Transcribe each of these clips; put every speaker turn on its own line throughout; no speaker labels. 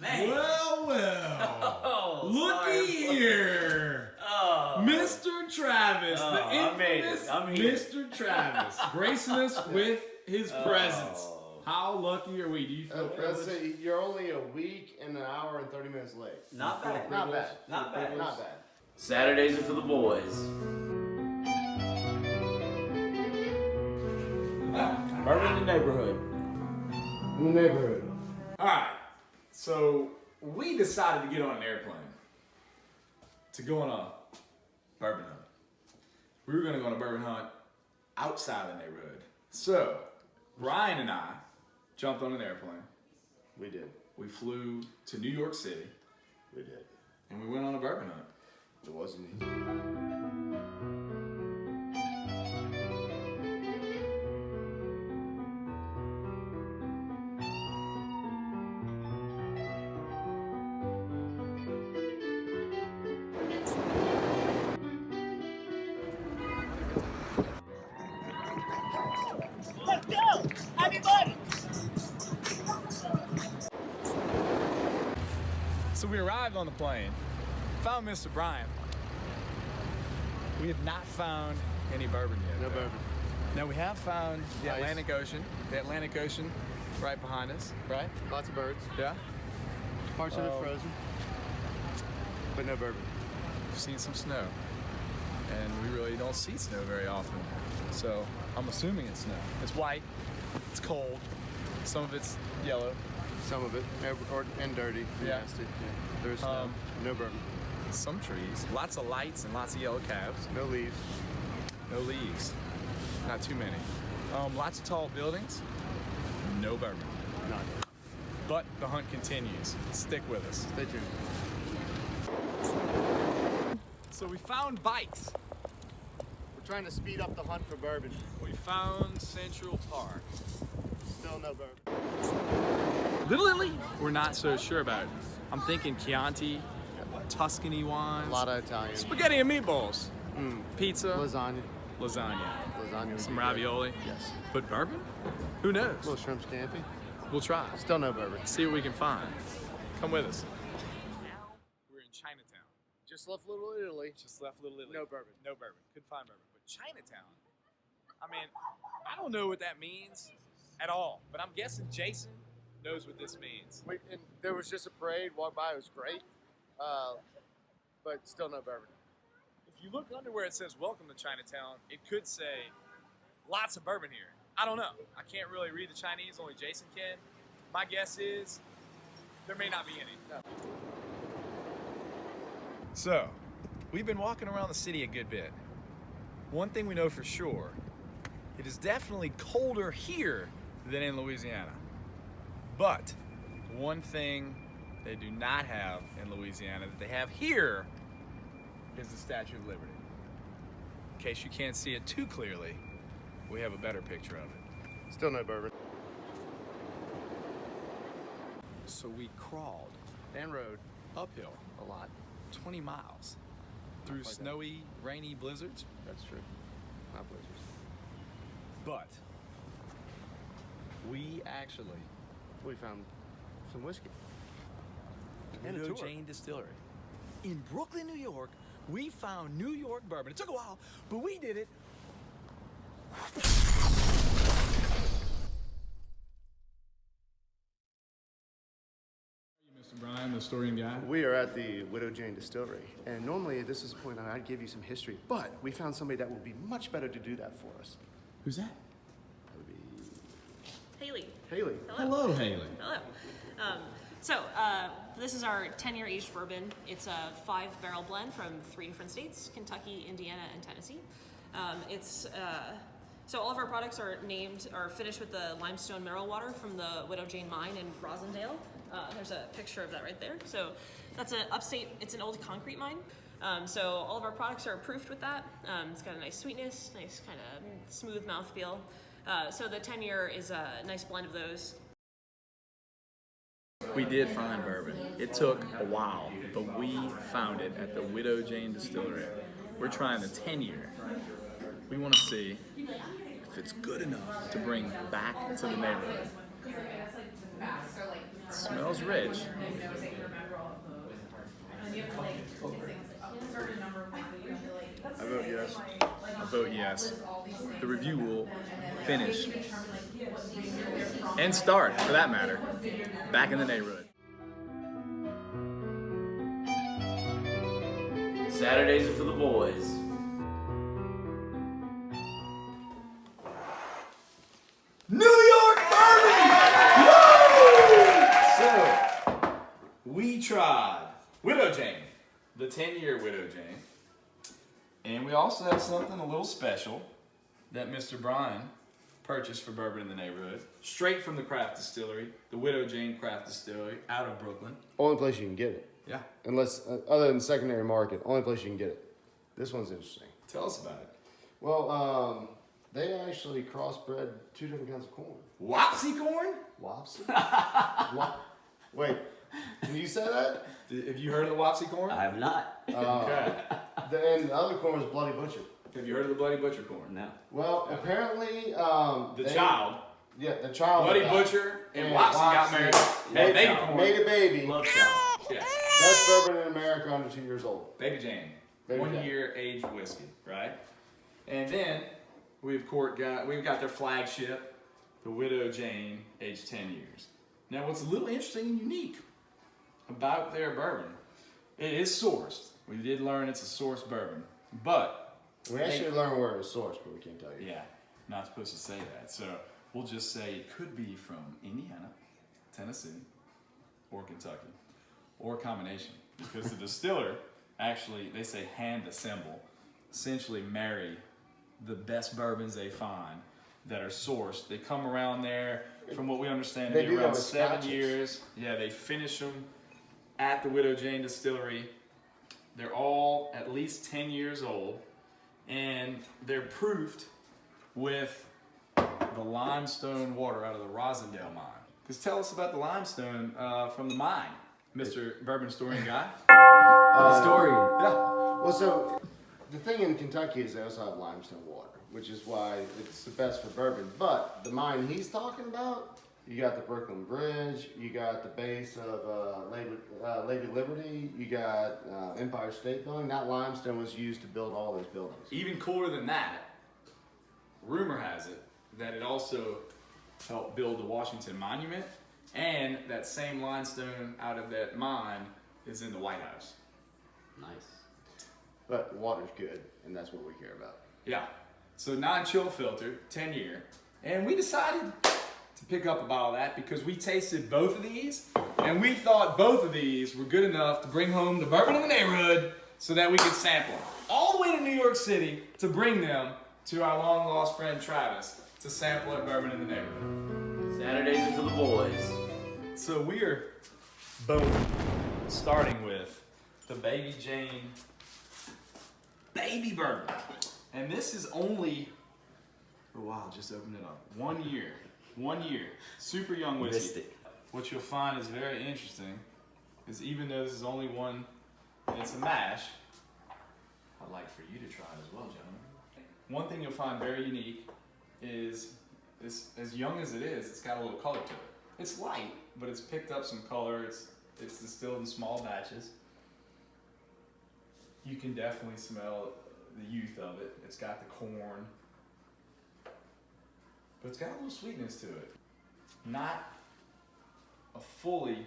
Man.
Well.
Oh,
Looky here.
Oh.
Mr. Travis, the
I made it.
infamous
I'm here.
Mr. Travis, gracing us with his presence. How lucky are we? Do you feel
Let's
privileged?
say you're only a week and an hour and 30 minutes late.
Not bad.
Not bad.
Not bad.
Not bad.
Saturdays are for the boys. Bourbon in the neighborhood.
In the neighborhood.
All right, so we decided to get on an airplane to go on a bourbon hunt. We were going to go on a bourbon hunt outside the neighborhood. So Brian and I jumped on an airplane.
We did.
We flew to New York City.
We did.
And we went on a bourbon hunt.
It wasn't easy.
Let's go! Everybody!
So we arrived on the plane, found Mr. Brian. We have not found any bourbon yet.
No bourbon.
Now we have found the
Nice.
Atlantic Ocean. The Atlantic Ocean right behind us, right?
Lots of birds.
Yeah.
Parts of it frozen. But no bourbon.
We've seen some snow. And we really don't see snow very often. So I'm assuming it's snow. It's white, it's cold, some of it's yellow.
Some of it. And dirty. And
Yeah.
nasty. Yeah. There's snow. No bourbon.
Some trees, lots of lights and lots of yellow cabs.
No leaves.
No leaves, not too many. Lots of tall buildings, no bourbon.
None.
But the hunt continues. Stick with us.
Stay tuned.
So we found bikes.
We're trying to speed up the hunt for bourbon.
We found Central Park.
Still no bourbon.
Little Italy, we're not so sure about it. I'm thinking Chianti, Tuscany wines,
A lot of Italian.
spaghetti and meatballs, pizza,
Lasagna.
lasagna,
Lasagna. would
some
be good.
ravioli.
Yes.
But bourbon? Who knows?
Little shrimp scampi.
We'll try.
Still no bourbon.
See what we can find. Come with us. Now we're in Chinatown.
Just left Little Italy.
Just left Little Italy.
No bourbon.
No bourbon. Couldn't find bourbon. But Chinatown, I mean, I don't know what that means at all. But I'm guessing Jason knows what this means.
And there was just a parade, walked by, it was great. But still no bourbon.
If you look under where it says "Welcome to Chinatown," it could say "Lots of bourbon here." I don't know. I can't really read the Chinese. Only Jason can. My guess is there may not be any.
No.
So, we've been walking around the city a good bit. One thing we know for sure, it is definitely colder here than in Louisiana. But one thing they do not have in Louisiana that they have here is the Statue of Liberty. In case you can't see it too clearly, we have a better picture of it.
Still no bourbon.
So we crawled
And road.
uphill
A lot.
20 miles through
Like that.
snowy, rainy blizzards.
That's true. Not blizzards.
But we actually
We found some whiskey. And a
Widow
tour.
Jane Distillery in Brooklyn, New York. We found New York bourbon. It took a while, but we did it. Mr. Brian, the historian guy.
We are at the Widow Jane Distillery, and normally this is the point I'd give you some history, but we found somebody that would be much better to do that for us.
Who's that?
That would be
Haley.
Haley.
Hello, Haley.
Hello. This is our 10-year aged bourbon. It's a 5-barrel blend from 3 different states: Kentucky, Indiana, and Tennessee. So all of our products are finished with the limestone mineral water from the Widow Jane mine in Rosendale. There's a picture of that right there. So that's it's an old concrete mine. So all of our products are proofed with that. It's got a nice sweetness, nice kind of smooth mouthfeel. So the 10-year is a nice blend of those.
We did find bourbon. It took a while, but we found it at the Widow Jane Distillery. We're trying the 10-year. We want to see if it's good enough to bring back to the neighborhood. Smells rich. I vote yes. I vote yes. The review will finish and start, for that matter, back in the neighborhood.
Saturdays are for the boys.
New York Bourbon! Woo! So, we tried Widow Jane, the 10-year Widow Jane. And we also have something a little special that Mr. Brian purchased for Bourbon in the Neighborhood, straight from the craft distillery, the Widow Jane Craft Distillery out of Brooklyn.
Only place you can get it.
Yeah.
Unless, other than secondary market, only place you can get it. This one's interesting.
Tell us about it.
Well, they actually crossbred 2 different kinds of corn.
Wapsie corn?
Wapsie? Wait, can you say that?
Have you heard of the Wapsie corn?
I have not.
Okay.
And the other corn was Bloody Butcher.
Have you heard of the Bloody Butcher corn?
No.
Well, apparently,
The child.
Yeah, the child.
Bloody Butcher and Wapsie got married. Had baby corn.
Made a baby.
Love child.
Yes.
Best bourbon in America under 2 years old.
Baby Jane.
Baby
1
Jane.
year aged whiskey, right? And then we've got their flagship, the Widow Jane, aged 10 years. Now, what's a little interesting and unique about their bourbon, it is sourced. We did learn it's a sourced bourbon, but
We actually learned where it was sourced, but we can't tell you.
yeah, not supposed to say that. So we'll just say it could be from Indiana, Tennessee, or Kentucky, or a combination. Because the distiller actually, they say hand assemble, essentially marry the best bourbons they find that are sourced. They come around there, from what we understand,
They
to
do
be
that
around
with
7
scotches.
years. Yeah, they finish them at the Widow Jane Distillery. They're all at least 10 years old, and they're proofed with the limestone water out of the Rosendale mine. Because tell us about the limestone from the mine, Mr. Bourbon Historian guy.
Story.
Yeah.
Well, so the thing in Kentucky is they also have limestone water, which is why it's the best for bourbon. But the mine he's talking about, you got the Brooklyn Bridge, you got the base of Lady Liberty, you got Empire State Building. That limestone was used to build all those buildings.
Even cooler than that, rumor has it that it also helped build the Washington Monument, and that same limestone out of that mine is in the White House.
Nice.
But water's good, and that's what we care about.
Yeah. So non-chill filter, 10 year. And we decided to pick up a bottle of that because we tasted both of these, and we thought both of these were good enough to bring home the Bourbon in the Neighborhood so that we could sample them. All the way to New York City to bring them to our long lost friend Travis to sample at Bourbon in the Neighborhood.
Saturdays are for the boys.
So we're, boom, starting with the Baby Jane Baby Bourbon. And this is only, oh wow, just opened it up. 1 year. 1 year. Super young whiskey.
Missed it.
What you'll find is very interesting is even though this is only one, and it's a mash, I'd like for you to try it as well, gentlemen. One thing you'll find very unique is as young as it is, it's got a little color to it. It's light, but it's picked up some color. It's distilled in small batches. You can definitely smell the youth of it. It's got the corn, but it's got a little sweetness to it. Not a fully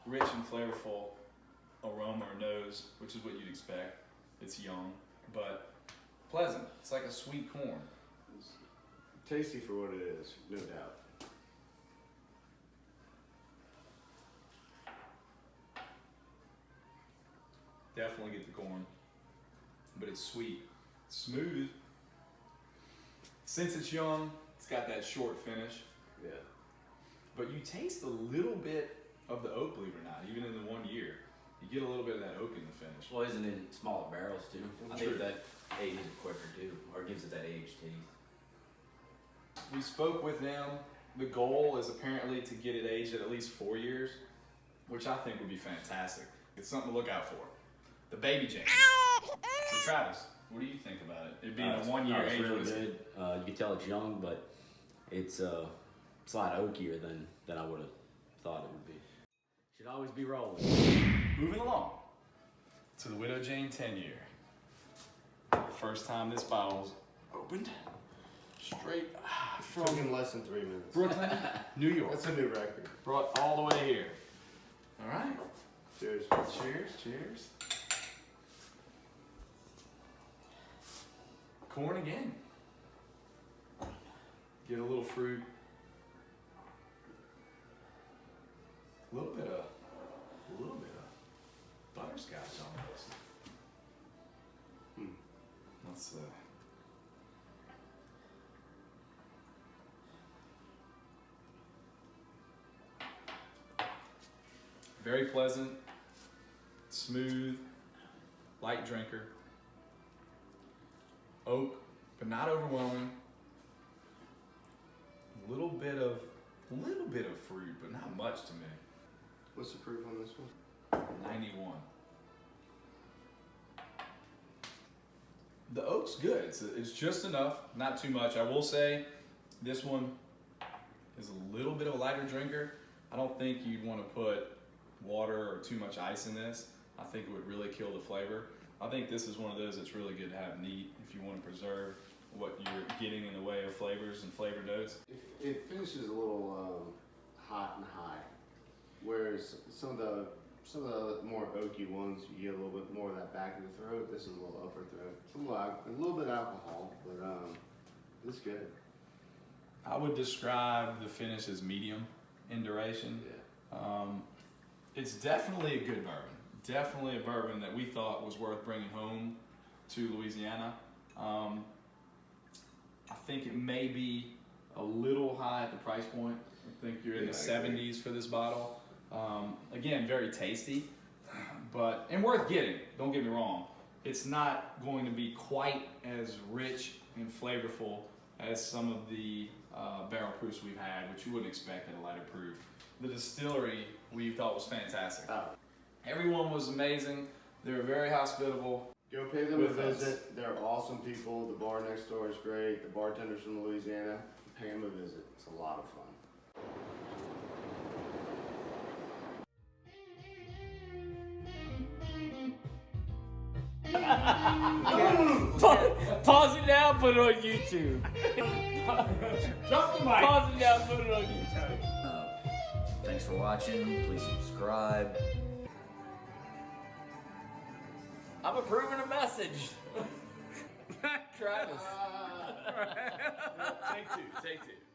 rich and flavorful aroma or nose, which is what you'd expect. It's young, but pleasant. It's like a sweet corn.
Tasty for what it is, no doubt.
Definitely get the corn, but it's sweet, smooth. Since it's young, it's got that short finish.
Yeah.
But you taste a little bit of the oak, believe it or not, even in the 1 year. You get a little bit of that oak in the finish.
Well, isn't it in smaller barrels too? I
True.
think that ages it quicker too, or gives it that age taste.
We spoke with them. The goal is apparently to get it aged at least 4 years, which I think would be fantastic. It's something to look out for. The Baby Jane. So Travis, what do you think about it? It being a 1 year
It's
age
really
whiskey.
good. You can tell it's young, but it's a lot oakier than I would have thought it would be. Should always be rolling.
Moving along to the Widow Jane 10-year. First time this bottle's opened. Straight
Took
from
in less than 3 minutes.
Brooklyn, New York.
That's a new record.
Brought all the way here. All right.
Cheers.
Cheers, cheers. Corn again. Get a little fruit. A little bit of butterscotch on this. Let's very pleasant, smooth, light drinker. Oak, but not overwhelming. A little bit of fruit, but not much to me.
What's the proof on this one?
91. The oak's good. It's just enough, not too much. I will say this one is a little bit of a lighter drinker. I don't think you'd want to put water or too much ice in this. I think it would really kill the flavor. I think this is one of those that's really good to have neat if you want to preserve what you're getting in the way of flavors and flavor notes.
It finishes a little hot and high, whereas some of the more oaky ones, you get a little bit more of that back of the throat. This is a little upper throat. It's a little bit of alcohol, but it's good.
I would describe the finish as medium in duration.
Yeah.
It's definitely a good bourbon. Definitely a bourbon that we thought was worth bringing home to Louisiana. I think it may be a little high at the price point. I think you're in the 70s for this bottle. Again, very tasty, and worth getting. Don't get me wrong. It's not going to be quite as rich and flavorful as some of the barrel proofs we've had, which you wouldn't expect at a lighter proof. The distillery we thought was fantastic. Everyone was amazing. They were very hospitable.
Go pay them a
With us.
visit. They're awesome people. The bar next door is great. The bartender's from Louisiana. Pay them a visit. It's a lot of fun.
Pause it now, put it on YouTube.
Drop the mic.
Pause it now, put it on YouTube.
Thanks for watching. Please subscribe.
I'm approving a message. Travis.
Take two.